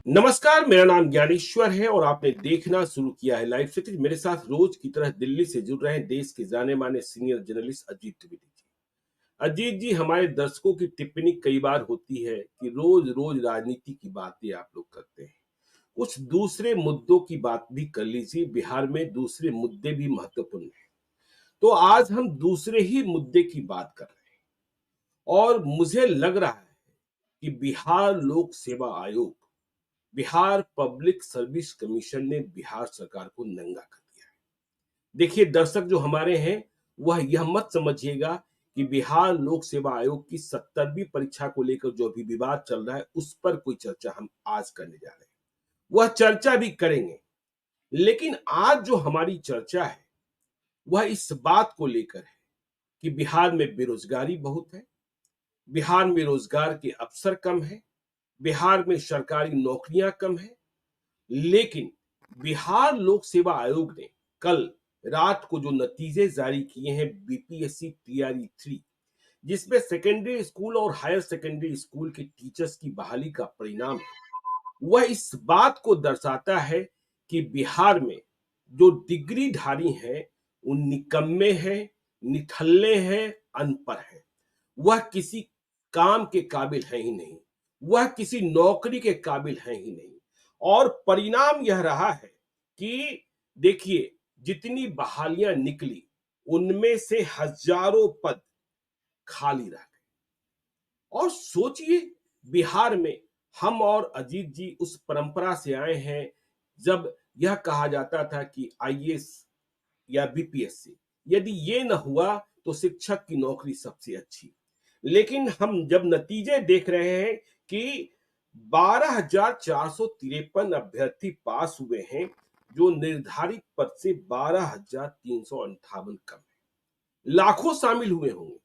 नमस्कार, मेरा नाम ज्ञानेश्वर है और आपने देखना शुरू किया है लाइव सिटी। मेरे साथ रोज की तरह दिल्ली से जुड़ रहे हैं देश के जाने माने सीनियर जर्नलिस्ट अजीत द्विवेदी जी। अजीत जी, हमारे दर्शकों की टिप्पणी कई बार होती है कि रोज रोज राजनीति की बातें आप लोग करते हैं। कुछ दूसरे मुद्दों की बात भी कर लीजिए, बिहार में दूसरे मुद्दे भी महत्वपूर्ण हैं। तो आज हम दूसरे ही मुद्दे की बात कर रहे हैं और मुझे लग रहा है कि बिहार लोक सेवा आयोग, बिहार पब्लिक सर्विस कमीशन ने बिहार सरकार को नंगा कर दिया है। देखिए दर्शक जो हमारे हैं, वह यह मत समझिएगा कि बिहार लोक सेवा आयोग की 70वीं परीक्षा को लेकर जो भी विवाद चल रहा है उस पर कोई चर्चा हम आज करने जा रहे हैं। वह चर्चा भी करेंगे, लेकिन आज जो हमारी चर्चा है वह इस बात को लेकर है कि बिहार में बेरोजगारी बहुत है, बिहार में रोजगार के अवसर कम है, बिहार में सरकारी नौकरियां कम है। लेकिन बिहार लोक सेवा आयोग ने कल रात को जो नतीजे जारी किए हैं बीपीएससी टीआरई 3, जिसमें सेकेंडरी स्कूल और हायर सेकेंडरी स्कूल के टीचर्स की बहाली का परिणाम है, वह इस बात को दर्शाता है कि बिहार में जो डिग्रीधारी हैं वो निकम्मे हैं, निठल्ले हैं, अनपढ़ हैं। वह किसी काम के काबिल है ही नहीं, वह किसी नौकरी के काबिल है ही नहीं। और परिणाम यह रहा है कि देखिए, जितनी बहालियां निकली उनमें से हजारों पद खाली रह गए। और सोचिए, बिहार में हम और अजीत जी उस परंपरा से आए हैं जब यह कहा जाता था कि आईएएस या बीपीएससी, यदि ये न हुआ तो शिक्षक की नौकरी सबसे अच्छी। लेकिन हम जब नतीजे देख रहे हैं कि 12,453 अभ्यर्थी पास हुए हैं, जो निर्धारित पद से 12,358 कम है। लाखों शामिल हुए होंगे,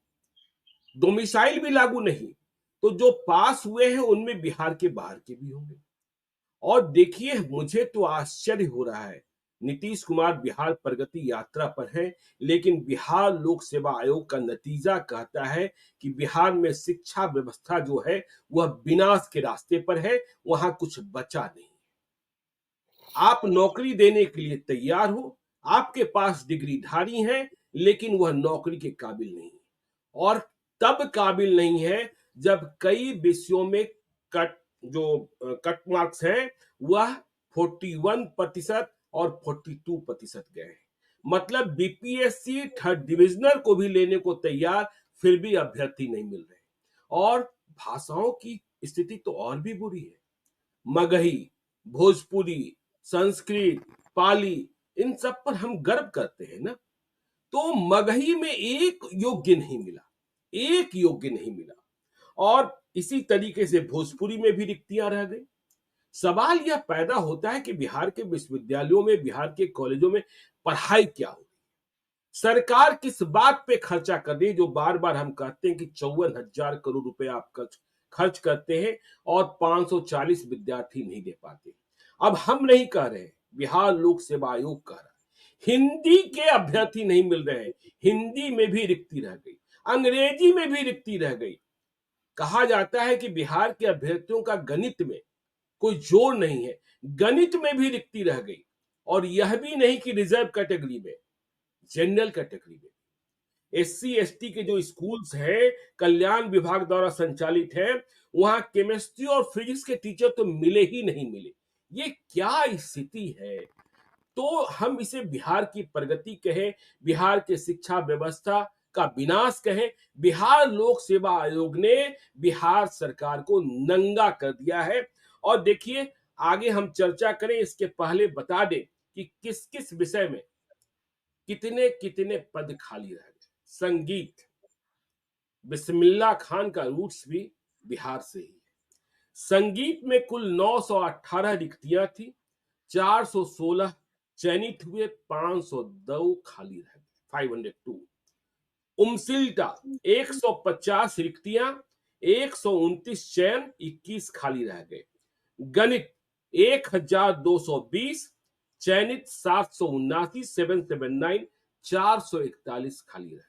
डोमिसाइल भी लागू नहीं, तो जो पास हुए हैं उनमें बिहार के बाहर के भी होंगे। और देखिए, मुझे तो आश्चर्य हो रहा है, नीतीश कुमार बिहार प्रगति यात्रा पर हैं, लेकिन बिहार लोक सेवा आयोग का नतीजा कहता है कि बिहार में शिक्षा व्यवस्था जो है वह विनाश के रास्ते पर है, वहां कुछ बचा नहीं। आप नौकरी देने के लिए तैयार हो, आपके पास डिग्रीधारी हैं, लेकिन वह नौकरी के काबिल नहीं। और तब काबिल नहीं है जब कई विषयों में कट जो कट मार्क्स हैं वह 41% और 42% गए हैं। मतलब बीपीएससी थर्ड डिविजनल को भी लेने को तैयार, फिर भी अभ्यर्थी नहीं मिल रहे। और भाषाओं की स्थिति तो और भी बुरी है। मगही, भोजपुरी, संस्कृत, पाली, इन सब पर हम गर्व करते हैं ना। तो मगही में एक योग्य नहीं मिला, एक योग्य नहीं मिला। और इसी तरीके से भोजपुरी में भी रिक्तियां रह गई। सवाल यह पैदा होता है कि बिहार के विश्वविद्यालयों में, बिहार के कॉलेजों में पढ़ाई क्या हो रही है? सरकार किस बात पे खर्चा कर रही है? जो बार बार हम कहते हैं कि 54,000 करोड़ रुपए आप खर्च खर्च करते हैं और 540 विद्यार्थी नहीं दे पाते। अब हम नहीं कह रहे, बिहार लोक सेवा आयोग कह रहा है। हिंदी के अभ्यर्थी नहीं मिल रहे हैं, हिंदी में भी रिक्ति रह गई, अंग्रेजी में भी रिक्ति रह गई। कहा जाता है कि बिहार के अभ्यर्थियों का गणित में कोई जोर नहीं है, गणित में भी रिक्ति रह गई। और यह भी नहीं कि रिजर्व कैटेगरी में, जनरल कैटेगरी में एससी एसटी के जो स्कूल्स हैं, कल्याण विभाग द्वारा संचालित है, वहां केमिस्ट्री और फिजिक्स के टीचर तो मिले ही नहीं मिले। ये क्या स्थिति है? तो हम इसे बिहार की प्रगति कहें, बिहार के शिक्षा व्यवस्था का विनाश कहें, बिहार लोक सेवा आयोग ने बिहार सरकार को नंगा कर दिया है। और देखिए, आगे हम चर्चा करें, इसके पहले बता दें कि किस किस विषय में कितने कितने पद खाली रह गए। संगीत, बिस्मिल्लाह खान का रूट्स भी बिहार से ही है। संगीत में कुल 918 रिक्तियां थी, 416 चयनित हुए, 502 खाली रह गए, 502। उमसिल्टा 150 रिक्तियां, 129 चयन, 21 खाली रह गए। गणित 1220 चयनित, 779 779, 441 खाली रह गए।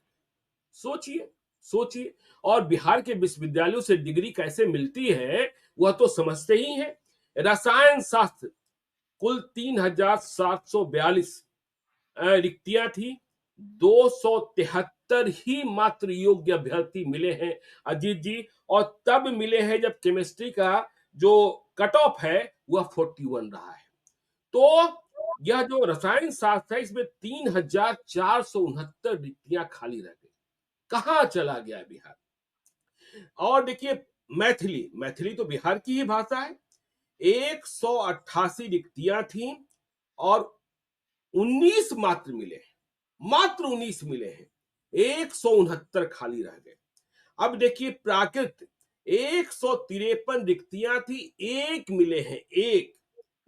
सोचिए, सोचिए। और बिहार के विश्वविद्यालयों से डिग्री कैसे मिलती है वह तो समझते ही हैं। रसायन शास्त्र कुल 3742 रिक्तियां थी। 273 ही मात्र योग्य अभ्यर्थी मिले हैं अजीत जी, और तब मिले हैं जब केमिस्ट्री का जो कट ऑफ है वह 41 रहा है। तो यह जो रसायन शास्त्र है इसमें 3469 रिक्तियां खाली रह गई। कहां चला गया बिहार? और देखिए मैथिली, मैथिली तो बिहार की ही भाषा है। 188 रिक्तियां थी और 19 मात्र मिले हैं, मात्र 19 मिले हैं, 169 खाली रह गए। अब देखिए प्राकृत 153 रिक्तियां थी, एक मिले हैं, एक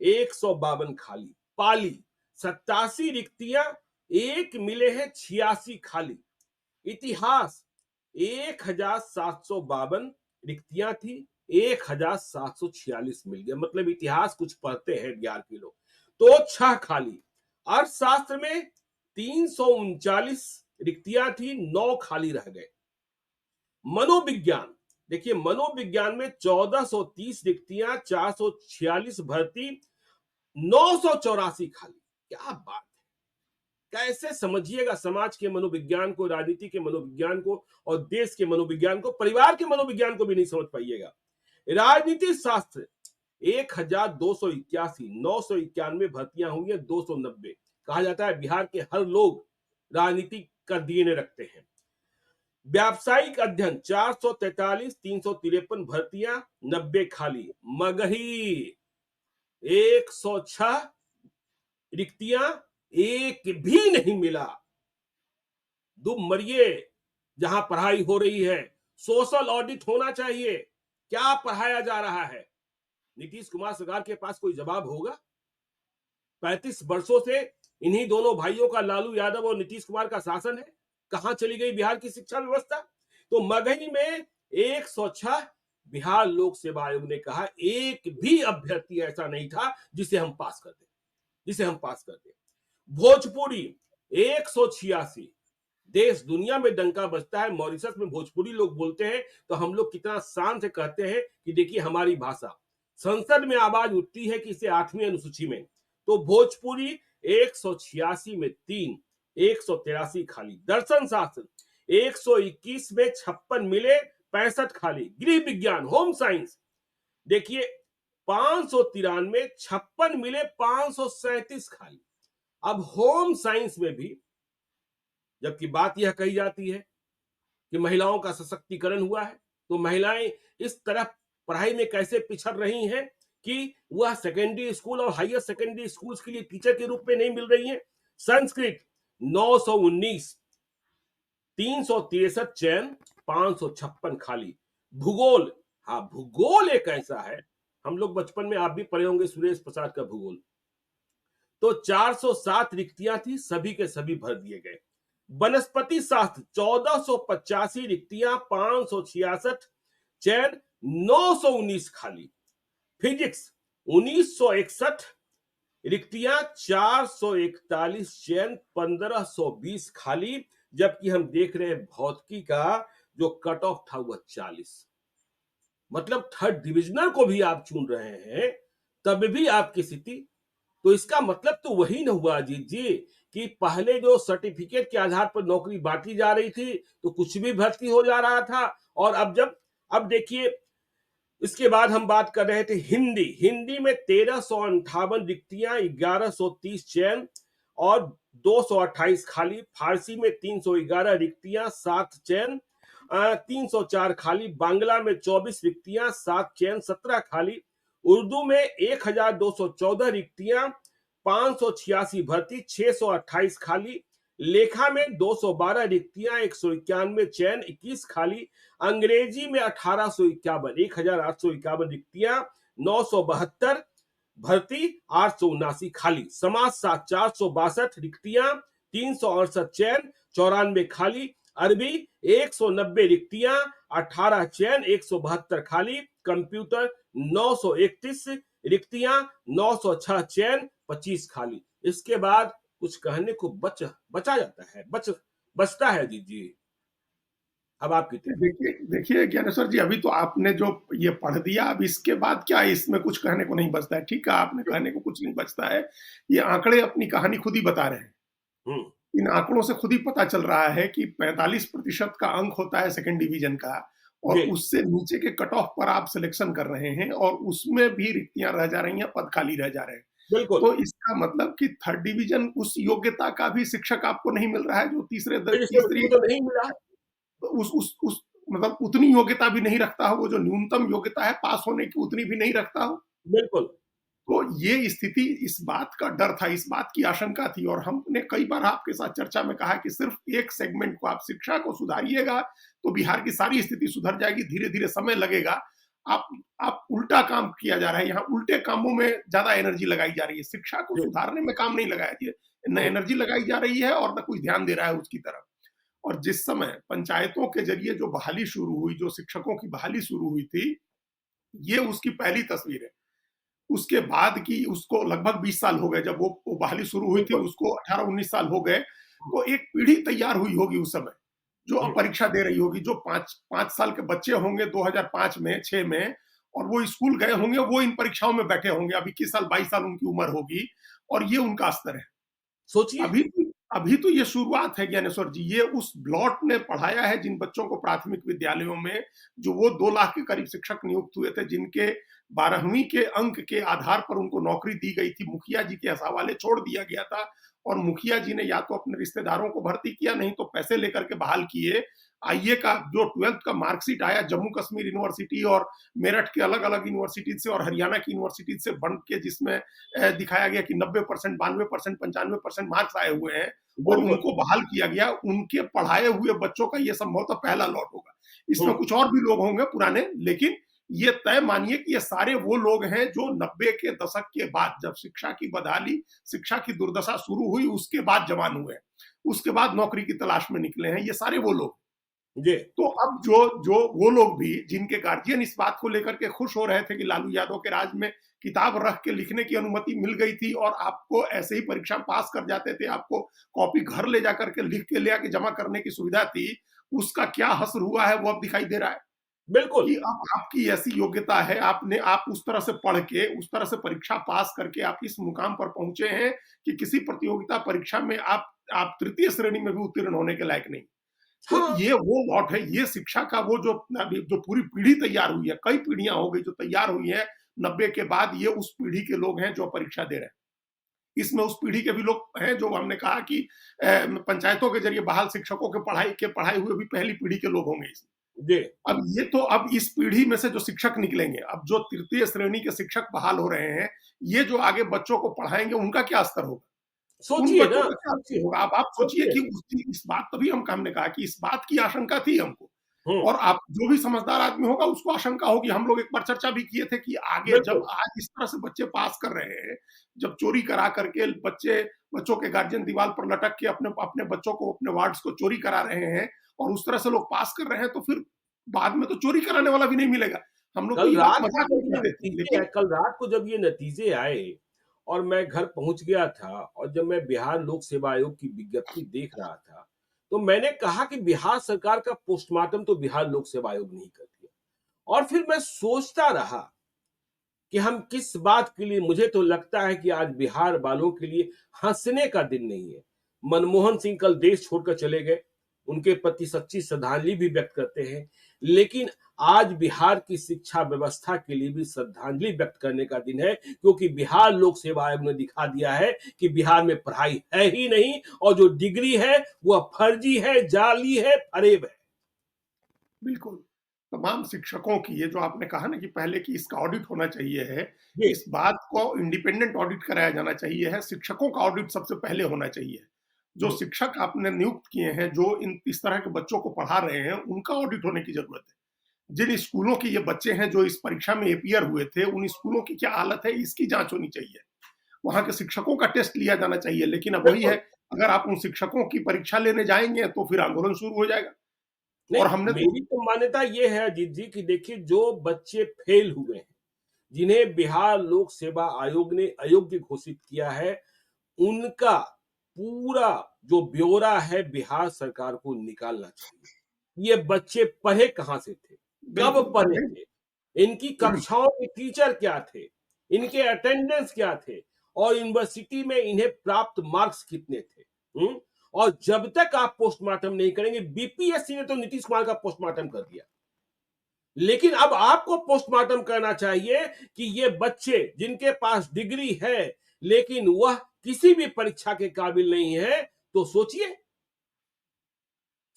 152 खाली। पाली 87 रिक्तियां, एक मिले हैं, 86 खाली। इतिहास 1752 रिक्तियां थी, 1746 मिल गया। मतलब इतिहास कुछ पढ़ते हैं बिहार के लोग। तो 6 खाली। अर्थशास्त्र में 339 रिक्तियां थी, 9 खाली रह गए। मनोविज्ञान देखिए, मनोविज्ञान में 1430 रिक्तियां, 446 भर्ती, 984 खाली। क्या बात है! कैसे समझिएगा समाज के मनोविज्ञान को, राजनीति के मनोविज्ञान को, और देश के मनोविज्ञान को, परिवार के मनोविज्ञान को भी नहीं समझ पाइएगा। राजनीति शास्त्र 1281, 991 भर्तियां हुई है, 290। कहा जाता है बिहार के हर लोग राजनीति का डीएनए रखते हैं। व्यावसायिक अध्ययन 443, 353 भर्तियां, 90 खाली। मगही 106 रिक्तियां, एक भी नहीं मिला। दुम मरिए, जहां पढ़ाई हो रही है सोशल ऑडिट होना चाहिए। क्या पढ़ाया जा रहा है? नीतीश कुमार सरकार के पास कोई जवाब होगा? 35 वर्षों से इन्हीं दोनों भाइयों का, लालू यादव और नीतीश कुमार का शासन है। कहां चली गई बिहार की शिक्षा व्यवस्था? तो मगही में 106, बिहार लोक सेवा आयोग ने कहा एक भी अभ्यर्थी ऐसा नहीं था जिसे हम पास करते। भोजपुरी 186, देश दुनिया में डंका बजता है। मॉरिशस में भोजपुरी लोग बोलते हैं तो हम लोग कितना शान से कहते हैं कि देखिए हमारी भाषा। संसद में आवाज उठती है कि इसे 8वीं अनुसूची में। तो भोजपुरी 186 में 3, 183 खाली। दर्शन शास्त्र 121 में 56 मिले, 65 खाली। गृह विज्ञान, होम साइंस देखिए 593, 56 मिले, 537 खाली। अब होम साइंस में भी जबकि बात यह कही जाती है कि महिलाओं का सशक्तिकरण हुआ है, तो महिलाएं इस तरह पढ़ाई में कैसे पिछड़ रही हैं कि वह सेकेंडरी स्कूल और हायर सेकेंडरी स्कूल्स के लिए टीचर के रूप में नहीं मिल रही हैं। संस्कृत 919, 363 चयन, 556 खाली। भूगोल, हाँ भूगोल एक ऐसा है, हम लोग बचपन में आप भी पढ़े होंगे सुरेश प्रसाद का भूगोल। तो 407 रिक्तियां थी, सभी के सभी भर दिए गए। वनस्पति शास्त्र 1485 रिक्तियां, 566 चयन, 919 खाली। फिजिक्स 1961 रिक्तियां, 441 चयन, 1520 खाली। जबकि हम देख रहे हैं भौतिकी का जो कट ऑफ था वह 40। मतलब थर्ड डिविजनल को भी आप चुन रहे हैं, तब भी आपकी स्थिति। तो इसका मतलब तो वही न हुआ अजीत जी कि पहले जो सर्टिफिकेट के आधार पर नौकरी बांटी जा रही थी तो कुछ भी भर्ती हो जा रहा था। और अब देखिए इसके बाद हम बात कर रहे थे हिंदी में 1358 रिक्तियां, 1130 चयन और 228 खाली। फारसी में 311 रिक्तियां, 7 चयन, 304 खाली। बांग्ला में 24 रिक्तियां, 7 चयन, 17 खाली। उर्दू में 1214 रिक्तियां, 586 भर्ती, 628 खाली। लेखा में 212 रिक्तियां, 191 चयन, 21 खाली। अंग्रेजी में 1851, 1851 रिक्तियां, 972 भर्ती, 879 खाली। समाजशास्त्र 462 रिक्तियां, 368 चयन, 94 खाली। अरबी 190 रिक्तियां, 18 चयन, 172 खाली। कंप्यूटर 931 रिक्तियां, 906 चयन, 25 खाली। इसके बाद कुछ कहने को बचा जाता है, बचता है जी। अब आपकी टिप्पणी। देखिए देखिए ज्ञानेश्वर जी, अभी तो आपने जो ये पढ़ दिया, अब इसके बाद क्या है, इसमें कुछ कहने को नहीं बचता है। ठीक है, आपने कहने को कुछ नहीं बचता है। ये आंकड़े अपनी कहानी खुद ही बता रहे हैं। हुँ, इन आंकड़ों से खुद ही पता चल रहा है कि 45% का अंक होता है सेकंड डिवीजन का, और जी, उससे नीचे के कट ऑफ पर आप सिलेक्शन कर रहे हैं, और उसमें भी रिक्तियां रह जा रही हैं, पद खाली रह जा रहे हैं। बिल्कुल। तो इसका मतलब कि थर्ड डिवीजन उस योग्यता का भी शिक्षक आपको नहीं मिल रहा है जो देखिए, तीसरी, वो तो नहीं मिला। उस मतलब उतनी योग्यता भी नहीं रखता हो, वो जो न्यूनतम योग्यता है पास होने की उतनी भी नहीं रखता हो। बिल्कुल। तो ये स्थिति, इस बात का डर था, इस बात की आशंका थी, और हमने कई बार आपके साथ चर्चा में कहा कि सिर्फ एक सेगमेंट को, आप शिक्षा को सुधारिएगा तो बिहार की सारी स्थिति सुधर जाएगी। धीरे धीरे समय लगेगा। आप आप उल्टा काम किया जा रहा है, यहाँ उल्टे कामों में ज्यादा एनर्जी लगाई जा रही है, शिक्षा को जी, सुधारने में काम नहीं लगाया जी, न हुँ, एनर्जी लगाई जा रही है और न कोई ध्यान दे रहा है उसकी तरफ। और जिस समय पंचायतों के जरिए जो बहाली शुरू हुई, जो शिक्षकों की बहाली शुरू हुई थी, ये उसकी पहली तस्वीर है। उसके बाद की, उसको लगभग 20 साल हो गए, जब वो बहाली शुरू हुई थी, बिल्कुल। उसको 18-19 साल हो गए। हुँ, तो एक पीढ़ी तैयार हुई होगी उस समय, जो अब हुँ, परीक्षा दे रही होगी, जो 5 साल के बच्चे होंगे 2005 में, 6 में, और वो स्कूल गए होंगे, वो इन परीक्षाओं में बैठे होंगे। अब 21 साल, 22 साल उनकी उम्र होगी, और ये उनका स्तर है। सोचिए। अभी अभी तो ये शुरुआत है ज्ञानेश्वर जी। ये उस ब्लॉट ने पढ़ाया है जिन बच्चों को प्राथमिक विद्यालयों में, जो वो 2 लाख के करीब शिक्षक नियुक्त हुए थे, जिनके 12वीं के अंक के आधार पर उनको नौकरी दी गई थी, मुखिया जी के हवाले छोड़ दिया गया था, और मुखिया जी ने या तो अपने रिश्तेदारों को भर्ती किया, नहीं तो पैसे लेकर के बहाल किए। आईए का जो 12th का मार्कशीट आया जम्मू कश्मीर यूनिवर्सिटी और मेरठ के अलग अलग यूनिवर्सिटी से और हरियाणा की यूनिवर्सिटी से बन के, जिसमें दिखाया गया कि 90%, 92%, 95% मार्क्स आए हुए हैं, और बिल्कुल। उनको बहाल किया गया। उनके पढ़ाए हुए बच्चों का ये संभवतः पहला लॉट होगा। इसमें हुँ, कुछ और भी लोग होंगे पुराने, लेकिन ये तय मानिए कि ये सारे वो लोग हैं जो 90 के दशक के बाद, जब शिक्षा की बदहाली, शिक्षा की दुर्दशा शुरू हुई, उसके बाद जवान हुए, उसके बाद नौकरी की तलाश में निकले हैं, ये सारे वो लोग। जी, तो अब जो जो वो लोग भी, जिनके गार्जियन इस बात को लेकर के खुश हो रहे थे कि लालू यादव के राज में किताब रख के लिखने की अनुमति मिल गई थी, और आपको ऐसे ही परीक्षा पास कर जाते थे, आपको कॉपी घर ले जाकर के लिख के ले आके जमा करने की सुविधा थी, उसका क्या हश्र हुआ है वो अब दिखाई दे रहा है। बिल्कुल। कि अब आपकी ऐसी योग्यता है, आप उस तरह से पढ़ के, उस तरह से परीक्षा पास करके आप इस मुकाम पर पहुंचे हैं कि किसी प्रतियोगिता परीक्षा में आप तृतीय श्रेणी में भी उत्तीर्ण होने के लायक नहीं। तो हाँ, ये वो लॉट है, ये शिक्षा का वो जो अभी जो पूरी पीढ़ी तैयार हुई है, कई पीढ़ियां हो गई जो तैयार हुई है 90 के बाद, ये उस पीढ़ी के लोग हैं जो परीक्षा दे रहे हैं। इसमें उस पीढ़ी के भी लोग हैं जो हमने कहा कि पंचायतों के जरिए बहाल शिक्षकों के पढ़ाए हुए भी पहली पीढ़ी के लोग होंगे इसमें। जी, अब इस पीढ़ी में से जो शिक्षक निकलेंगे, अब जो तृतीय श्रेणी के शिक्षक बहाल हो रहे हैं, ये जो आगे बच्चों को पढ़ाएंगे, उनका क्या स्तर होगा? उन सोचिए बच्चों ना, का क्या असर सोचिए, होगा? अब आप सोचिए सोचिए। कि इस बात, तभी हमने कहा कि इस बात की आशंका थी हमको। हुँ, और आप जो भी समझदार आदमी होगा उसको आशंका होगी। हम लोग एक बार चर्चा भी किए थे कि आगे जब बिल्कुल। आज इस तरह से बच्चे पास कर रहे हैं, जब चोरी करा करके बच्चों के गार्जियन दीवार पर लटक के अपने अपने बच्चों को, अपने वार्ड्स को चोरी करा रहे हैं, और उस तरह से लोग पास कर रहे हैं, तो फिर बाद में तो चोरी कराने वाला भी नहीं मिलेगा। हम लोग तो कल ये बात रात को मजाक में जब ये कहते थे, नतीजे आए, लेकिन कल रात को जब ये नतीजे आए और मैं घर पहुँच गया था और जब मैं बिहार लोक सेवा आयोग की विज्ञप्ति देख रहा था, तो मैंने कहा कि बिहार सरकार का पोस्टमार्टम तो बिहार लोक सेवा आयोग ने ही कर दिया। और फिर मैं सोचता रहा कि हम किस बात के लिए, मुझे तो लगता है कि आज बिहार वालों के लिए हँसने का दिन नहीं है। मनमोहन सिंह कल देश छोड़कर चले गए, उनके प्रति सच्ची श्रद्धांजलि भी व्यक्त करते हैं। लेकिन आज बिहार की शिक्षा व्यवस्था के लिए भी श्रद्धांजलि व्यक्त करने का दिन है, क्योंकि बिहार लोक सेवा आयोग ने दिखा दिया है कि बिहार में पढ़ाई है ही नहीं और जो डिग्री है, वह फर्जी है, जाली है, फरेब है। बिल्कुल, तमाम शिक्षकों की, ये जो आपने कहा ना कि पहले कि इसका ऑडिट होना चाहिए है, जी, इस बात को इंडिपेंडेंट ऑडिट कराया जाना चाहिए है। शिक्षकों का ऑडिट सबसे पहले होना चाहिए। जो हुँ, शिक्षक आपने नियुक्त किए हैं, जो इस तरह के बच्चों को पढ़ा रहे हैं, उनका ऑडिट होने की ज़रूरत है। जिन स्कूलों के ये बच्चे हैं जो इस परीक्षा में अपीयर हुए थे, उन स्कूलों की क्या हालत है, इसकी जाँच होनी चाहिए। वहाँ के शिक्षकों का टेस्ट लिया जाना चाहिए, लेकिन अब वही है, बिल्कुल। अगर आप उन शिक्षकों की परीक्षा लेने जाएँगे, तो फिर आंदोलन शुरू हो जाएगा। नहीं, और हमने तो मेरी तो मान्यता ये है अजीत जी कि देखिए जो बच्चे फेल हुए हैं, जिन्हें बिहार लोक सेवा आयोग ने अयोग्य घोषित किया है, उनका पूरा जो ब्यौरा है बिहार सरकार को निकालना चाहिए। ये बच्चे पढ़े कहाँ से थे, कब बिल्कुल पढ़े नहीं। थे, इनकी कक्षाओं के टीचर क्या थे, इनके अटेंडेंस क्या थे, और यूनिवर्सिटी में इन्हें प्राप्त मार्क्स कितने थे। और जब तक आप पोस्टमार्टम नहीं करेंगे, बीपीएससी ने तो नीतीश कुमार का पोस्टमार्टम कर दिया, लेकिन अब आपको पोस्टमार्टम करना चाहिए कि ये बच्चे जिनके पास डिग्री है लेकिन वह किसी भी परीक्षा के काबिल नहीं है, तो सोचिए, हाँ,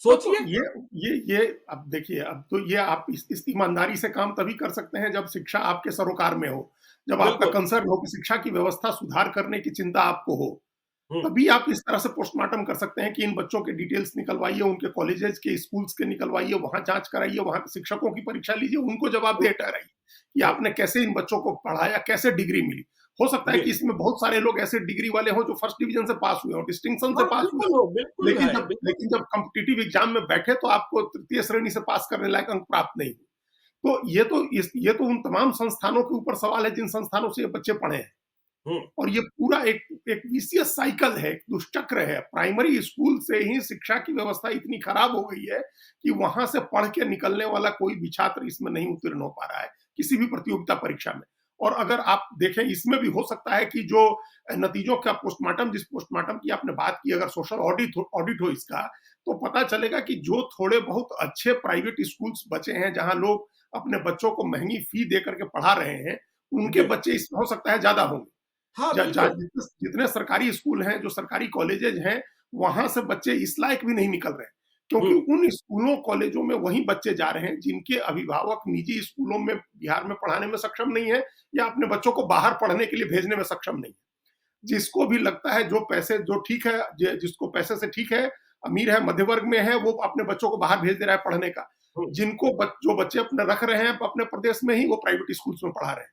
तो सोचिए। ये अब देखिए, अब तो ये आप इस ईमानदारी से काम तभी कर सकते हैं जब शिक्षा आपके सरोकार में हो, जब आपका बिल्कुल। कंसर्न हो कि शिक्षा की व्यवस्था सुधार करने की चिंता आपको हो। हम्म। तभी आप इस तरह से पोस्टमार्टम कर सकते हैं कि इन बच्चों के डिटेल्स निकलवाइए, उनके कॉलेजेस के, स्कूल्स के निकलवाइए, वहाँ जाँच कराइए, वहाँ के शिक्षकों की परीक्षा लीजिए, उनको जवाबदेह ठहराइए कि हम्म। आपने कैसे इन बच्चों को पढ़ाया, कैसे डिग्री मिली। हो सकता है जी। कि इसमें बहुत सारे लोग ऐसे डिग्री वाले हों जो फर्स्ट डिवीजन से पास हुए हों, डिस्टिंक्शन से हाँ, पास हुए बिल्कुल हों, हो, बिल्कुल है, बिल्कुल। लेकिन जब कॉम्पिटिटिव एग्जाम में बैठे तो आपको तृतीय श्रेणी से पास करने लायक अंक प्राप्त नहीं हुए। तो ये तो उन तमाम संस्थानों के ऊपर सवाल है जिन संस्थानों से ये बच्चे पढ़े हैं। हम्म। और ये पूरा एक विशियस साइकिल है, एक दुष्चक्र है। प्राइमरी स्कूल से ही शिक्षा की व्यवस्था इतनी खराब हो गई है कि वहां से पढ़ के निकलने वाला कोई भी छात्र इसमें नहीं उत्तीर्ण हो पा रहा है किसी भी प्रतियोगिता परीक्षा में। और अगर आप देखें, इसमें भी हो सकता है कि जो नतीजों का पोस्टमार्टम, जिस पोस्टमार्टम की आपने बात की, अगर सोशल ऑडिट हो इसका, तो पता चलेगा कि जो थोड़े बहुत अच्छे प्राइवेट स्कूल्स बचे हैं जहां लोग अपने बच्चों को महंगी फी दे करके पढ़ा रहे हैं, उनके जी। बच्चे इसमें हो सकता है ज्यादा होंगे। हाँ, जितने बिल्कुल। जितने सरकारी स्कूल हैं, जो सरकारी कॉलेजेज हैं, वहां से बच्चे इस लायक भी नहीं निकल रहे हैं, क्योंकि हम्म। उन स्कूलों कॉलेजों में वही बच्चे जा रहे हैं जिनके अभिभावक निजी स्कूलों में बिहार में पढ़ाने में सक्षम नहीं है, या अपने बच्चों को बाहर पढ़ने के लिए भेजने में सक्षम नहीं है। जिसको भी लगता है जो पैसे जो ठीक है, जिसको पैसे से ठीक है, अमीर है, मध्य वर्ग में है, वो अपने बच्चों को बाहर भेज दे रहा है पढ़ने का। हम्म। जो बच्चे अपने रख रहे हैं अपने प्रदेश में ही, वो प्राइवेट स्कूल्स में पढ़ा रहे हैं।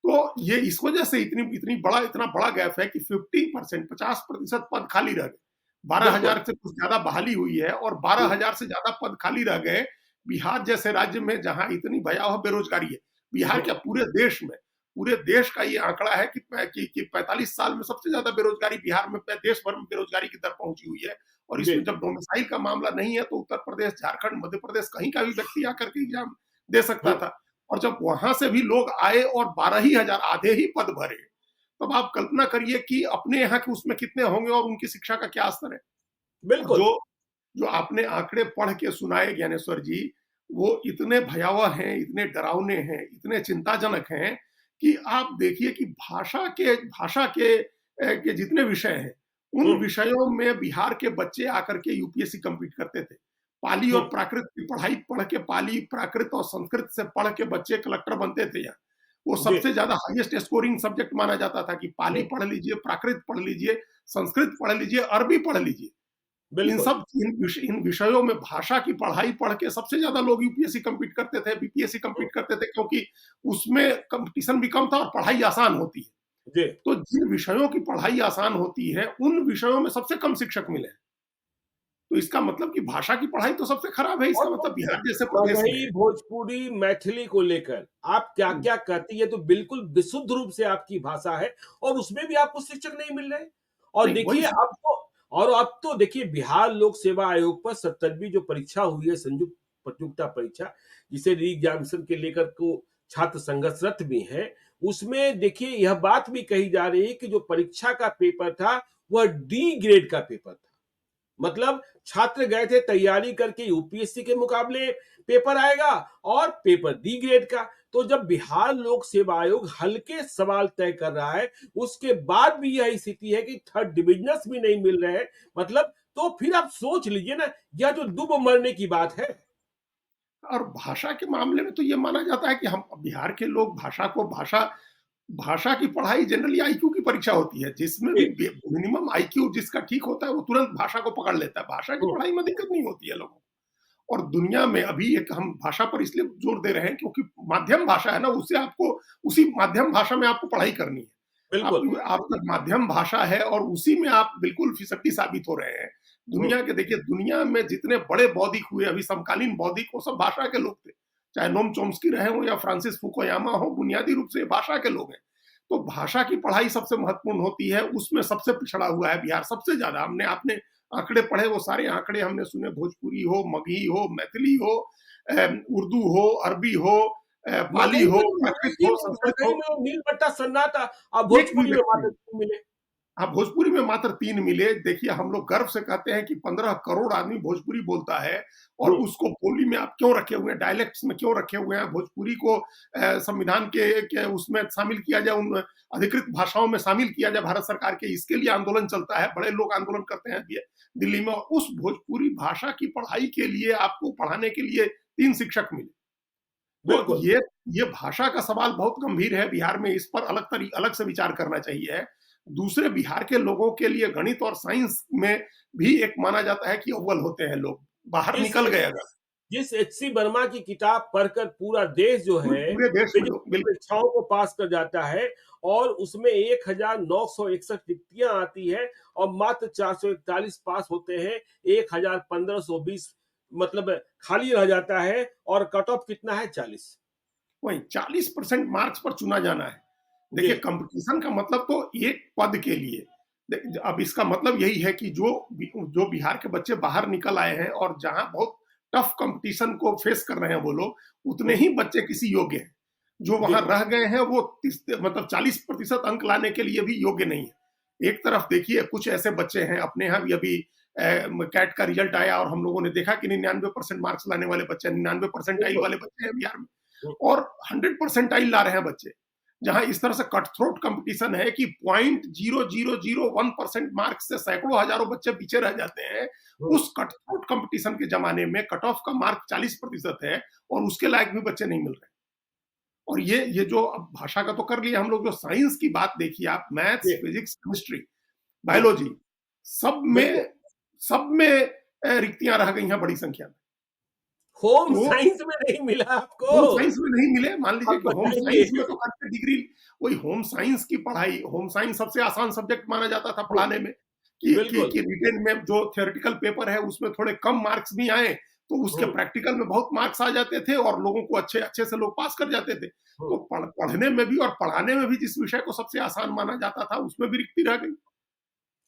तो ये इस वजह से इतना बड़ा गैप है कि 50%, 50% पद खाली रह गए। बिल्कुल। 12,000 से कुछ ज्यादा बहाली हुई है और हम्म। 12,000 से ज्यादा पद खाली रह गए। बिहार जैसे राज्य में जहां इतनी भयावह बेरोजगारी है, बिहार क्या, हम्म। पूरे देश का ये आंकड़ा है कि 45 साल में सबसे ज्यादा बेरोजगारी बिहार में, देश भर में बेरोजगारी की दर पहुंची हुई है। और जी। इसमें जब डोमिसाइल का मामला नहीं है तो उत्तर प्रदेश, झारखंड, मध्य प्रदेश, कहीं का भी व्यक्ति आकर के एग्जाम दे सकता हम्म। था। और जब वहां से भी लोग आए और 12,000 आधे ही पद भरे, तब आप कल्पना करिए कि अपने यहाँ के उसमें कितने होंगे और उनकी शिक्षा का क्या स्तर है। और बिल्कुल। जो आपने आंकड़े पढ़ के सुनाए ज्ञानेश्वर जी, वो इतने भयावह हैं, इतने डरावने हैं, इतने चिंताजनक हैं कि आप देखिए कि भाषा के जितने विषय हैं, उन हम्म। विषयों में बिहार के बच्चे आकर के यूपीएससी कम्पीट करते थे। पाली और हम्म। प्राकृत की पढ़ाई पढ़ के, पाली, प्राकृत और संस्कृत से पढ़ के बच्चे कलेक्टर बनते थे यहाँ। वो जी। सबसे ज्यादा हाईएस्ट स्कोरिंग सब्जेक्ट माना जाता था कि पाली हम्म। पढ़ लीजिए, प्राकृत पढ़ लीजिए, संस्कृत पढ़ लीजिए, अरबी पढ़ लीजिए। बिल्कुल। इन विषयों में भाषा की पढ़ाई पढ़ के सबसे ज्यादा लोग यूपीएससी कम्पीट करते थे, बीपीएससी हम्म। कम्पीट करते थे, क्योंकि उसमें कंपटीशन भी कम था और पढ़ाई आसान होती है। जी। तो जिन विषयों की पढ़ाई आसान होती है, उन विषयों में सबसे कम शिक्षक मिले हैं। तो इसका मतलब कि भाषा की पढ़ाई तो सबसे खराब है। और इसका मतलब तो बिहार जैसे प्रदेश में, मगही, भोजपुरी, मैथिली को लेकर आप क्या-क्या करती है, तो बिल्कुल विशुद्ध रूप से आपकी भाषा है और उसमें भी आपको शिक्षक नहीं मिल रहे। और नहीं वही देखिए अब तो देखिए बिहार लोक सेवा आयोग पर 70वीं जो परीक्षा हुई है, संयुक्त प्रतियोगिता परीक्षा, जिसे री एग्जामिनेशन के लेकर को छात्र संघर्षरत भी हैं, उसमें देखिए यह बात भी कही जा रही है कि जो परीक्षा का पेपर था, वह डी ग्रेड का पेपर था। मतलब छात्र गए थे तैयारी करके यूपीएससी के मुकाबले पेपर आएगा और पेपर डी ग्रेड का। तो जब बिहार लोक सेवा आयोग हल्के सवाल तय कर रहा है, उसके बाद भी यही स्थिति है कि थर्ड डिविजनर्स भी नहीं मिल रहे हैं, मतलब तो फिर आप सोच लीजिए ना, यह तो डूब मरने की बात है। और भाषा के मामले में तो ये माना जाता है कि हम बिहार के लोग भाषा की पढ़ाई जनरली आईक्यू की परीक्षा होती है, जिसमें भी जी। मिनिमम आईक्यू जिसका ठीक होता है वो तुरंत भाषा को पकड़ लेता है। भाषा की हम्म। पढ़ाई में दिक्कत नहीं होती है लोगों को। और दुनिया में अभी एक हम भाषा पर इसलिए जोर दे रहे हैं क्योंकि माध्यम भाषा है ना, उससे आपको उसी माध्यम भाषा में आपको पढ़ाई करनी है। बिल्कुल। आपका माध्यम भाषा है और उसी में आप बिल्कुल फिसड्डी साबित हो रहे हैं। हम्म। दुनिया में जितने बड़े बौद्धिक हुए अभी समकालीन बौद्धिक, वो सब भाषा के लोग थे। चाहे नोम चोम्स्की रहे हों या फ्रांसिस फुकुयामा हो, बुनियादी रूप से भाषा के लोग हैं। तो भाषा की पढ़ाई सबसे महत्वपूर्ण होती है, उसमें सबसे पिछड़ा हुआ है बिहार सबसे ज्यादा। हमने आपने आंकड़े पढ़े, वो सारे आंकड़े हमने सुने, भोजपुरी हो, मगही हो, मैथिली हो, उर्दू हो, अरबी हो, पाली मगही हो, में तो मिले प्राकृत ही हो, नहीं, संस्कृत मगही हो, में वो नीलबट्टा सन्नाटा, अब एक भी भोजपुरी में व्यक्ति मात्र नहीं। 3 मिले। हाँ, भोजपुरी में मात्र 3 मिले। देखिए, हम लोग गर्व से कहते हैं कि 15 करोड़ आदमी भोजपुरी बोलता है, और हुँ, उसको बोली में आप क्यों रखे हुए हैं, डायलेक्ट्स में क्यों रखे हुए हैं? भोजपुरी को संविधान के उसमें शामिल किया जाए, उन अधिकृत भाषाओं में शामिल किया जाए भारत सरकार के, इसके लिए आंदोलन चलता है, बड़े लोग आंदोलन करते हैं दिल्ली में, और उस भोजपुरी भाषा की पढ़ाई के लिए आपको पढ़ाने के लिए 3 शिक्षक मिले। तो बिल्कुल। ये भाषा का सवाल बहुत गंभीर है, बिहार में इस पर अलग से विचार करना चाहिए। दूसरे, बिहार के लोगों के लिए गणित और साइंस में भी एक माना जाता है कि अव्वल होते हैं लोग, बाहर जिस निकल गए अगर, जिस एचसी वर्मा की किताब पढ़कर पूरा देश जो है पूरे देश में लोग, फिजिक्स की बिल्कुल, परीक्षाओं को पास कर जाता है, और उसमें 1961 रिक्तियां आती है और मात्र 441 पास होते हैं, 1520 मतलब खाली रह जाता है, और कट ऑफ कितना है? 40। वही 40% मार्क्स पर चुना जाना है। जी। देखिए, कंपटीशन का मतलब तो एक पद के लिए, अब इसका मतलब यही है कि जो बिहार के बच्चे बाहर निकल आए हैं और जहां बहुत टफ कंपटीशन को फेस कर रहे हैं वो लोग, उतने हम्म, ही बच्चे किसी योग्य हैं। जो वहां जी। रह गए हैं वो मतलब 40% अंक लाने के लिए भी योग्य नहीं है। एक तरफ देखिए, कुछ ऐसे बच्चे हैं, अपने यहाँ भी अभी कैट का रिजल्ट आया और हम लोगों ने देखा कि 99% मार्क्स लाने वाले बच्चे, 99 परसेंटाइल बिल्कुल। वाले बच्चे हैं बिहार में, हम्म, और 100 परसेंटाइल ला रहे हैं बच्चे। जहां इस तरह से कट थ्रोट कंपटीशन है कि 0.0001% मार्क्स से सैकड़ों हजारों बच्चे पीछे रह जाते हैं। हम्म, उस कट थ्रोट कंपटीशन के जमाने में कट ऑफ का मार्क 40% है, और उसके लायक भी बच्चे नहीं मिल रहे। और ये जो अब भाषा का तो कर लिया हम लोग, जो साइंस की बात देखिए आप, मैथ्स, जी। फिजिक्स, केमिस्ट्री, हम्म, बायोलॉजी, सब बिल्कुल। में सब में रिक्तियां रह गई हैं बड़ी संख्या में। होम तो साइंस में नहीं मिला आपको? होम साइंस में नहीं मिले, मान लीजिए अब कि होम बताइए। साइंस में तो करके डिग्री, वही होम साइंस की पढ़ाई, होम साइंस सबसे आसान सब्जेक्ट माना जाता था पढ़ाने में, बिल्कुल। कि रिटेन में जो थियोरेटिकल पेपर है उसमें थोड़े कम मार्क्स भी आए तो उसके हम्म, प्रैक्टिकल में बहुत मार्क्स आ जाते थे और लोगों को अच्छे अच्छे से लोग पास कर जाते थे। हम्म, तो पढ़ने में भी और पढ़ाने में भी जिस विषय को सबसे आसान माना जाता था उसमें भी रिक्ति रह गई, होम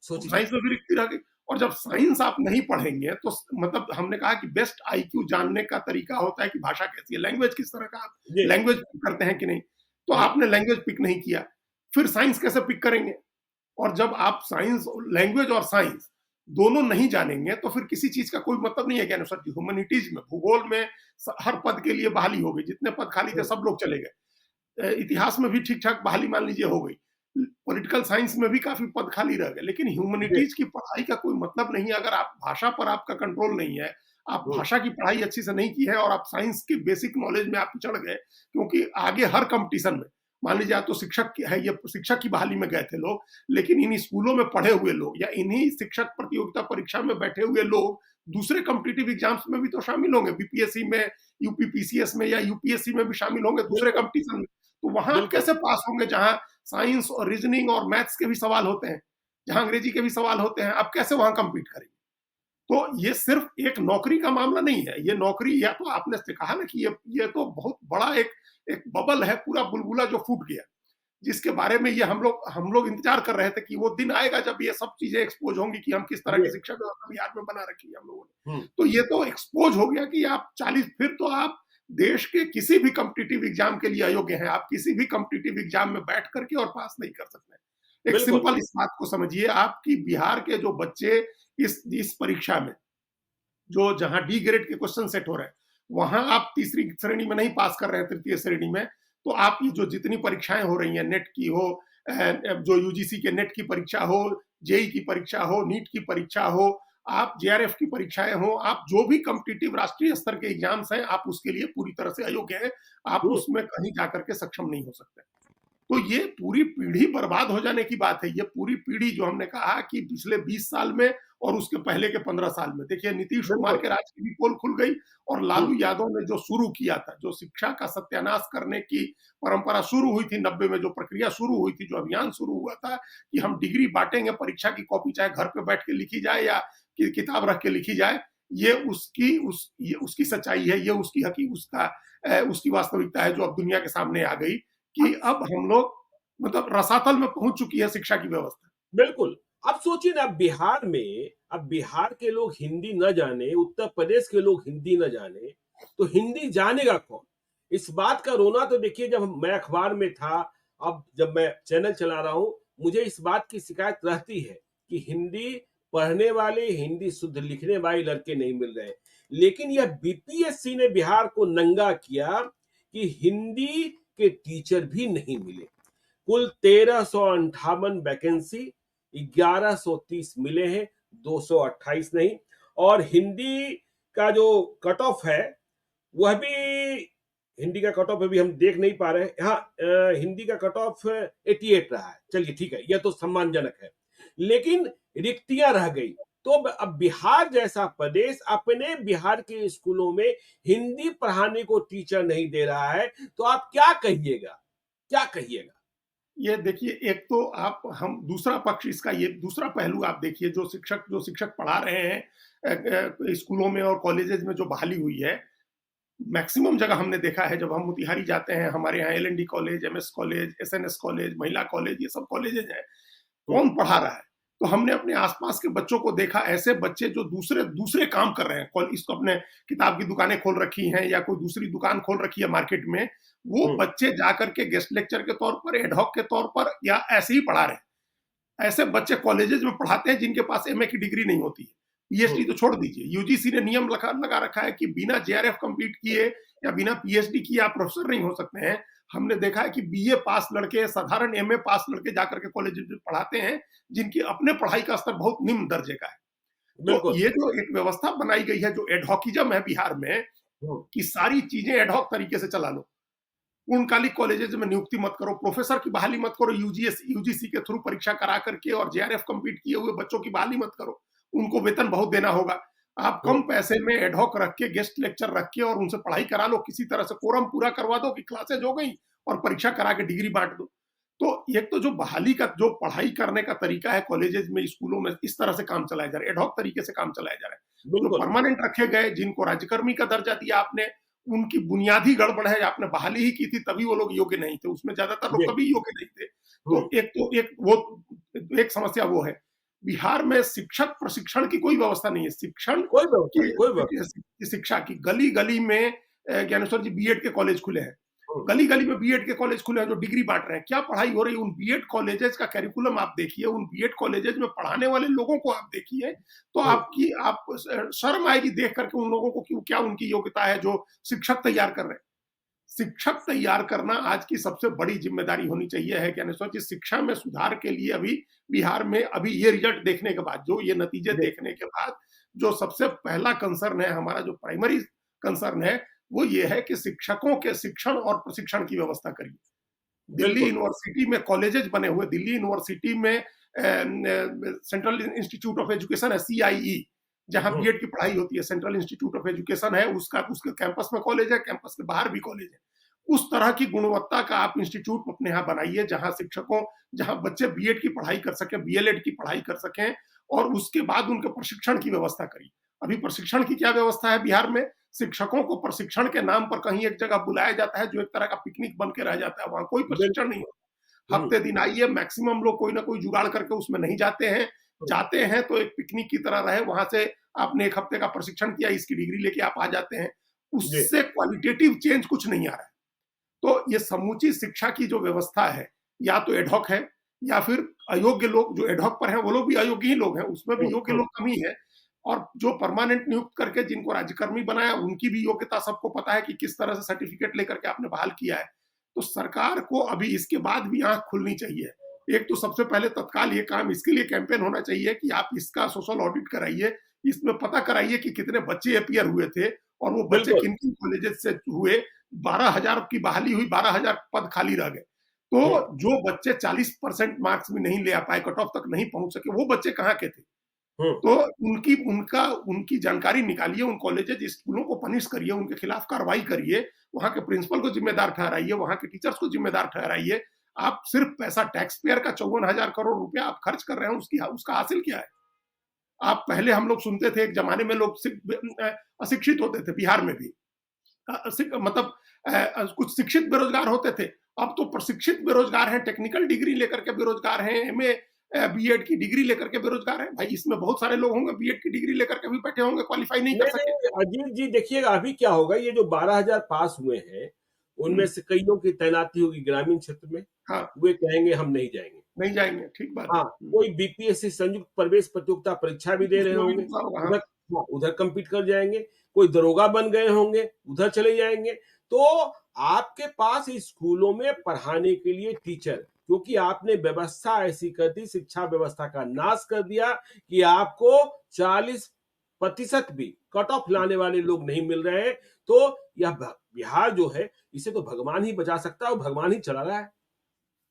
सोचिए। साइंस में भी रिक्ति रह गई। और जब साइंस आप नहीं पढ़ेंगे तो मतलब हमने कहा कि बेस्ट आईक्यू जानने का तरीका होता है कि भाषा कैसी है, लैंग्वेज किस तरह का आप जी। लैंग्वेज पिक करते हैं कि नहीं। तो हम्म, आपने लैंग्वेज पिक नहीं किया, फिर साइंस कैसे पिक करेंगे? और जब आप साइंस, लैंग्वेज और साइंस दोनों नहीं जानेंगे तो फिर किसी चीज का कोई मतलब नहीं है। ज्ञान सर जी, ह्यूमैनिटीज में, भूगोल में हर पद के लिए बहाली हो गई, जितने पद खाली थे हम्म, सब लोग चले गए। इतिहास में भी ठीक ठाक बहाली मान लीजिए हो गई, पॉलिटिकल साइंस में भी काफी पद खाली रह गए, लेकिन जी। ह्यूमैनिटीज की पढ़ाई का कोई मतलब नहीं है अगर आप भाषा पर आपका कंट्रोल नहीं है, आप हम्म, भाषा की पढ़ाई अच्छी से नहीं की है और आप साइंस के बेसिक नॉलेज में आप चढ़ गए। क्योंकि आगे हर कंपटीशन में, मान लीजिए आप तो शिक्षक है, ये शिक्षक की बहाली में गए थे लोग, लेकिन इन स्कूलों में पढ़े हुए लोग या इन्हीं शिक्षक प्रतियोगिता परीक्षा में बैठे हुए लोग दूसरे कॉम्पिटिटिव एग्जाम्स में भी तो शामिल होंगे, बीपीएससी में, यूपीपीसीएस में या यूपीएससी में भी शामिल होंगे दूसरे बिल्कुल। कंपटीशन में। तो वहां आप बिल्कुल। कैसे पास होंगे जहां साइंस और रीजनिंग और मैथ्स के भी सवाल होते हैं, जहां अंग्रेजी के भी सवाल होते हैं, आप कैसे वहां कम्पीट करेंगे? तो ये सिर्फ एक नौकरी का मामला नहीं है, ये नौकरी, या तो आपने कहा ना कि ये तो बहुत बड़ा एक एक बबल है, पूरा बुलबुला जो फूट गया, जिसके बारे में ये हम लोग इंतजार कर रहे थे कि वो दिन आएगा जब ये सब चीजें एक्सपोज होंगी कि हम किस तरह जी। की शिक्षा व्यवस्था बिहार में बना रखी है हम लोगों ने। हम्म, तो ये तो एक्सपोज हो गया कि आप 40, फिर तो आप देश के किसी भी कॉम्पिटिटिव एग्जाम के लिए अयोग्य हैं, आप किसी भी कॉम्पिटिटिव एग्जाम में बैठ करके और पास नहीं कर सकते। एक बिल्कुल। सिंपल इस बात को समझिए, आपकी बिहार के जो बच्चे इस परीक्षा में, जो जहां डी ग्रेड के क्वेश्चन सेट हो रहे हैं, वहां आप तीसरी श्रेणी में नहीं पास कर रहे हैं, तृतीय श्रेणी में, तो आप ये जो जितनी परीक्षाएं हो रही हैं, नेट की हो, जो यूजीसी के नेट की परीक्षा हो, जेई की परीक्षा हो, नीट की परीक्षा हो, आप जेआरएफ की परीक्षाएं हो, आप जो भी कॉम्पिटिटिव राष्ट्रीय स्तर के एग्जाम्स हैं, आप उसके लिए पूरी तरह से अयोग्य हैं, आप हम्म, उसमें कहीं जाकर के सक्षम नहीं हो सकते। तो ये पूरी पीढ़ी बर्बाद हो जाने की बात है। ये पूरी पीढ़ी जो हमने कहा कि पिछले 20 साल में और उसके पहले के 15 साल में, देखिए नीतीश कुमार बिल्कुल। के राज की भी पोल खुल गई, और हम्म, लालू यादव ने जो शुरू किया था, जो शिक्षा का सत्यानाश करने की परंपरा शुरू हुई थी 90 में, जो प्रक्रिया शुरू हुई थी, जो अभियान शुरू हुआ था कि हम डिग्री बांटेंगे, परीक्षा की कॉपी चाहे घर पे बैठ के लिखी जाए या किताब रख के लिखी जाए, ये उसकी सच्चाई है, ये उसकी वास्तविकता है जो अब दुनिया के सामने आ गई कि अब हम लोग मतलब रसातल में पहुंच चुकी है शिक्षा की व्यवस्था। बिल्कुल। अब सोचिए ना, बिहार में अब बिहार के लोग हिंदी न जाने, उत्तर प्रदेश के लोग हिंदी न जाने, तो हिंदी जानेगा कौन? इस बात का रोना तो देखिए, जब मैं अखबार में था, अब जब मैं चैनल चला रहा हूँ, मुझे इस बात की शिकायत रहती है कि हिंदी पढ़ने वाले, हिंदी शुद्ध लिखने वाले लड़के नहीं मिल रहे। लेकिन यह बीपीएससी ने बिहार को नंगा किया कि हिंदी के टीचर भी नहीं मिले। कुल 1358 वैकेंसी, 1130 मिले हैं, 228 नहीं। और हिंदी का जो कट ऑफ है, वह भी, हिंदी का कट ऑफ अभी हम देख नहीं पा रहे हैं। हाँ, हिंदी का कट ऑफ 88 रहा है। चलिए ठीक है, यह तो सम्मानजनक है, लेकिन रिक्तियां रह गई। तो अब बिहार जैसा प्रदेश अपने बिहार के स्कूलों में हिंदी पढ़ाने को टीचर नहीं दे रहा है, तो आप क्या कहिएगा? क्या कहिएगा? ये देखिए, एक तो आप हम दूसरा पक्ष इसका, ये दूसरा पहलू आप देखिए, जो शिक्षक पढ़ा रहे हैं स्कूलों में और कॉलेजेस में जो बहाली हुई है, मैक्सिमम जगह हमने देखा है, जब हम मोतिहारी जाते हैं, हमारे यहाँ LND college, MS college, SNS college, महिला कॉलेज, ये सब कॉलेजेज हैं। हम्म, कौन पढ़ा रहा है? तो हमने अपने आसपास के बच्चों को देखा, ऐसे बच्चे जो दूसरे दूसरे काम कर रहे हैं, इसको अपने किताब की दुकानें खोल रखी हैं या कोई दूसरी दुकान खोल रखी है मार्केट में, वो हम्म, बच्चे जाकर के गेस्ट लेक्चर के तौर पर, एडहॉक के तौर पर या ऐसे ही पढ़ा रहे हैं। ऐसे बच्चे कॉलेजेस में पढ़ाते हैं जिनके पास एमए की डिग्री नहीं होती है। पीएचडी हम्म, तो छोड़ दीजिए, यूजीसी ने नियम लगा रखा है कि बिना जेआरएफ कंप्लीट किए या बिना पीएचडी किए आप प्रोफेसर नहीं हो सकते हैं। हमने देखा है कि बीए पास लड़के, साधारण एमए पास लड़के जाकर के कॉलेज में पढ़ाते हैं, जिनकी अपने पढ़ाई का स्तर बहुत निम्न दर्जे का है। तो बिल्कुल। ये जो एक व्यवस्था बनाई गई है, जो एडहॉकिज्म है बिहार में, हम्म, कि सारी चीजें एडहॉक तरीके से चला लो, पूर्णकालिक कॉलेजेस में नियुक्ति मत करो, प्रोफेसर की बहाली मत करो, यूजीसी के थ्रू परीक्षा करा करके और जेआरएफ कंप्लीट किए हुए बच्चों की बहाली मत करो, उनको वेतन बहुत देना होगा। आप कम हम्म, पैसे में एडहॉक रख के, गेस्ट लेक्चर रख के और उनसे पढ़ाई करा लो, किसी तरह से कोरम पूरा करवा दो कि क्लासेज हो गई, और परीक्षा करा के डिग्री बांट दो। तो एक तो जो बहाली का, जो पढ़ाई करने का तरीका है कॉलेजेस में, स्कूलों में, इस तरह से काम चलाया जा रहा है, एडहॉक तरीके से काम चलाया जा रहा है। जो बिल्कुल। परमानेंट रखे गए, जिनको राज्यकर्मी का दर्जा दिया आपने, उनकी बुनियादी गड़बड़ है, आपने बहाली ही की थी तभी वो लोग योग्य नहीं थे, उसमें ज्यादातर लोग जी। तभी योग्य नहीं थे। हम्म, तो एक समस्या वो है। बिहार में शिक्षक प्रशिक्षण की कोई व्यवस्था नहीं है। शिक्षण कोई व्यवस्था नहीं, कोई व्यवस्था की शिक्षा की गली गली में, ज्ञानेश्वर जी, बीएड के कॉलेज खुले हैं, नहीं। गली गली में बीएड के कॉलेज खुले हैं जो डिग्री बांट रहे हैं। क्या पढ़ाई हो रही है उन बीएड कॉलेजेस का? कैरिकुलम आप देखिए, उन बीएड कॉलेजेस में पढ़ाने वाले लोगों को आप देखिए, तो हम्म, आप शर्म आएगी देख करके उन लोगों को कि क्या उनकी योग्यता है जो शिक्षक तैयार कर रहे हैं। शिक्षक तैयार करना आज की सबसे बड़ी जिम्मेदारी होनी चाहिए है ज्ञानेश्वर जी। शिक्षा में सुधार के लिए अभी बिहार में, अभी ये रिजल्ट देखने के बाद, जो ये नतीजे जी, देखने के बाद, जो सबसे पहला कंसर्न है हमारा, जो प्राइमरी कंसर्न है, वो ये है कि शिक्षकों के शिक्षण और प्रशिक्षण की व्यवस्था करिए। दिल्ली बिल्कुल। यूनिवर्सिटी में कॉलेजेस बने हुए, दिल्ली यूनिवर्सिटी में सेंट्रल इंस्टीट्यूट ऑफ एजुकेशन है, सीआईई, जहां हम्म, बीएड की पढ़ाई होती है, सेंट्रल इंस्टीट्यूट ऑफ एजुकेशन है, उसका उसके कैंपस में कॉलेज है, कैंपस के बाहर भी कॉलेज है। उस तरह की गुणवत्ता का आप इंस्टीट्यूट अपने यहाँ बनाइए, जहां बच्चे बीएड की पढ़ाई कर सकें, बीएलएड की पढ़ाई कर सकें, और उसके बाद उनके प्रशिक्षण की व्यवस्था करिए। अभी प्रशिक्षण की क्या व्यवस्था है बिहार में? शिक्षकों को प्रशिक्षण के नाम पर कहीं एक जगह बुलाया जाता है, जो एक तरह का पिकनिक बन के रह जाता है, वहां कोई प्रशिक्षण नहीं बिल्कुल। होता। हम्म, हफ्ते दिन आइए, मैक्सिमम लोग कोई ना कोई जुगाड़ करके उसमें नहीं जाते हैं। हम्म, जाते हैं तो एक पिकनिक की तरह रहे, वहां से आपने एक हफ्ते का प्रशिक्षण किया, इसकी डिग्री लेके आप आ जाते हैं। जी, उससे क्वालिटेटिव चेंज कुछ नहीं आ रहा है। तो ये समूची शिक्षा की जो व्यवस्था है, या तो एडहॉक है, या फिर अयोग्य लोग जो एडहॉक पर हैं, वो लोग भी अयोग्य ही लोग हैं, उसमें भी हम्म, योग्य लोग कम ही है। और जो परमानेंट नियुक्त करके जिनको राज्यकर्मी बनाया, उनकी भी योग्यता सबको पता है कि किस तरह से सर्टिफिकेट लेकर के आपने बहाल किया है। तो सरकार को अभी इसके बाद भी आंख खुलनी चाहिए। एक तो सबसे पहले तत्काल ये काम, इसके लिए कैंपेन होना चाहिए कि आप इसका सोशल ऑडिट कराइए, इसमें पता कराइए कि कितने बच्चे अपीयर हुए थे, और वो बच्चे बिल्कुल। किन किन कॉलेजेस से हुए। 12,000 की बहाली हुई, 12,000 पद खाली रह गए। हम्म, तो जो बच्चे 40% मार्क्स भी नहीं ले आ पाए, कट ऑफ तक नहीं पहुंच सके, वो बच्चे कहाँ के थे? हम्म, तो उनकी जानकारी निकालिए, उन कॉलेजेस, स्कूलों को पनिश करिए, उनके खिलाफ कार्रवाई करिए, वहाँ के प्रिंसिपल को जिम्मेदार ठहराइए, वहाँ के टीचर्स को जिम्मेदार ठहराइए। आप सिर्फ पैसा टैक्स पेयर का 54,000 करोड़ रुपया आप खर्च कर रहे हैं, उसका हासिल क्या है? आप पहले, हम लोग सुनते थे एक जमाने में, लोग अशिक्षित होते थे बिहार में भी। मतलब कुछ शिक्षित बेरोजगार होते थे। अब तो प्रशिक्षित बेरोजगार हैं, टेक्निकल डिग्री लेकर के बेरोजगार हैं, एमए बीएड की डिग्री लेकर के बेरोजगार हैं। भाई इसमें बहुत सारे लोग होंगे बीएड की डिग्री लेकर के भी बैठे होंगे, क्वालिफाई नहीं कर नहीं, सके। नहीं, अजीत जी देखिएगा अभी क्या होगा, ये जो 12,000 पास हुए हैं, उनमें हुँ, से कइयों की तैनाती होगी ग्रामीण क्षेत्र में, हाँ, वे कहेंगे हम नहीं जाएँगे। नहीं जाएँगे, ठीक बात है। हाँ, कोई बीपीएससी संयुक्त प्रवेश प्रतियोगिता परीक्षा भी दे रहे उसमें भी होंगे, नुकसान होगा, हाँ। उधर हाँ, उधर कम्पीट कर जाएँगे, कोई दरोगा बन गए होंगे, उधर चले जाएँगे। तो आपके पास स्कूलों में पढ़ाने के लिए टीचर, क्योंकि आपने व्यवस्था ऐसी कर दी, शिक्षा व्यवस्था का नाश कर दिया कि आपको 40% भी कट ऑफ लाने वाले लोग नहीं मिल रहे हैं, तो यह बिहार जो है, इसे तो भगवान ही बचा सकता है और भगवान ही चला रहा है।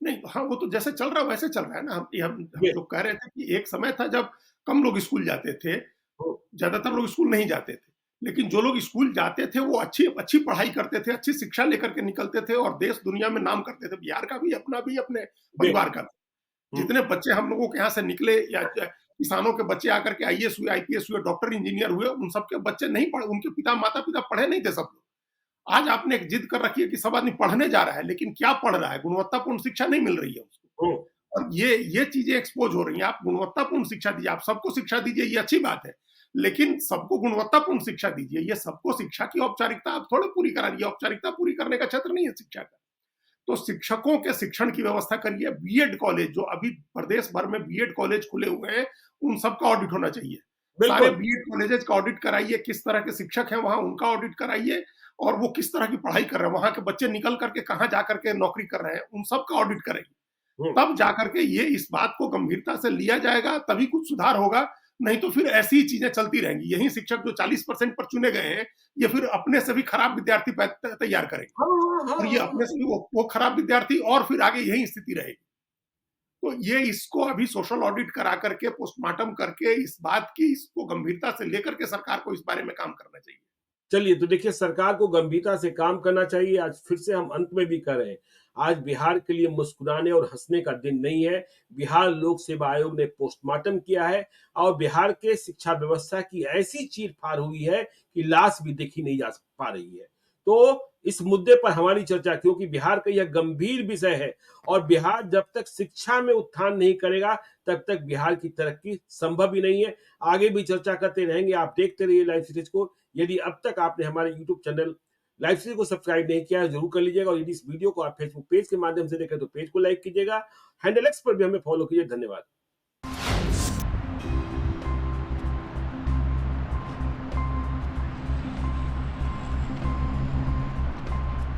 नहीं, हाँ, वो तो जैसे चल रहा है वैसे चल रहा है ना। हम ये जो कह रहे थे कि एक समय था जब कम लोग स्कूल जाते थे, हुँ, ज़्यादातर लोग स्कूल नहीं जाते थे। लेकिन जो लोग स्कूल जाते थे वो अच्छी अच्छी पढ़ाई करते थे, अच्छी शिक्षा लेकर के निकलते थे और देश दुनिया में नाम करते थे। बिहार का भी, अपना भी, अपने जी, परिवार का भी। हुँ, जितने बच्चे हम लोगों के यहाँ से निकले या किसानों के बच्चे आकर के आईएएस हुए, आईपीएस हुए, डॉक्टर, इंजीनियर हुए, उन सबके बच्चे नहीं पढ़े, उनके पिता माता-पिता पढ़े नहीं थे सब लोग। आज आपने एक जिद कर रखी है कि सब आदमी पढ़ने जा रहा है, लेकिन क्या पढ़ रहा है? गुणवत्तापूर्ण शिक्षा नहीं मिल रही है उसको। हुँ, और ये चीज़ें एक्सपोज़ हो रही हैं। आप गुणवत्तापूर्ण शिक्षा दीजिए, आप सबको शिक्षा दीजिए, ये अच्छी बात है। लेकिन सबको गुणवत्तापूर्ण शिक्षा दीजिए। ये सबको शिक्षा की औपचारिकता आप थोड़े पूरी करा रही है, औपचारिकता पूरी करने का क्षेत्र नहीं है शिक्षा का। तो शिक्षकों के शिक्षण की व्यवस्था करिए। बीएड कॉलेज जो अभी प्रदेश भर में बीएड कॉलेज खुले हुए हैं, उन सबका ऑडिट होना चाहिए। सारे बिल्कुल। बीएड कॉलेजेस का ऑडिट कराइए, किस तरह के शिक्षक हैं वहाँ उनका ऑडिट कराइए और वो किस तरह की पढ़ाई कर रहे हैं, वहाँ के बच्चे निकल करके कहाँ जाकर के नौकरी कर रहे हैं, उन सबका ऑडिट कराइए। हुँ, तब जाकर के ये इस बात को गंभीरता से लिया जाएगा, तभी कुछ सुधार होगा, नहीं तो फिर ऐसी ही चीज़ें चलती रहेंगी। यही शिक्षक जो 40% पर चुने गए हैं, ये फिर अपने से भी खराब विद्यार्थी तैयार करेंगे हाँ, हाँ, हाँ, और ये हाँ, अपने से भी वो खराब विद्यार्थी और फिर आगे यही स्थिति रहेगी। तो ये इसको अभी सोशल ऑडिट करा करके, पोस्टमार्टम करके इस बात की इसको गंभीरता से लेकर के सरकार को इस बारे में काम करना चाहिए। चलिए तो देखिए सरकार को गंभीरता से काम करना चाहिए। आज फिर से हम अंत में भी कह रहे हैं, आज बिहार के लिए मुस्कुराने और हँसने का दिन नहीं है। बिहार लोक सेवा आयोग ने पोस्टमार्टम किया है और बिहार के शिक्षा व्यवस्था की ऐसी चीर-फाड़ हुई है कि लाश भी देखी नहीं जा पा रही है। तो इस मुद्दे पर हमारी चर्चा, क्योंकि बिहार का यह गंभीर विषय है और बिहार जब तक शिक्षा में उत्थान नहीं करेगा, तब तक बिहार की तरक्की संभव ही नहीं है। आगे भी चर्चा करते रहेंगे। आप देखते रहिए लाइव सीरीज को। यदि अब तक आपने हमारे यूट्यूब चैनल लाइव सीरीज को सब्सक्राइब नहीं किया है, जरूर कर लीजिएगा और यदि इस वीडियो को आप फेसबुक पेज के माध्यम से देखें तो पेज को लाइक कीजिएगा। हैंडल एक्स पर भी हमें फॉलो कीजिए। धन्यवाद।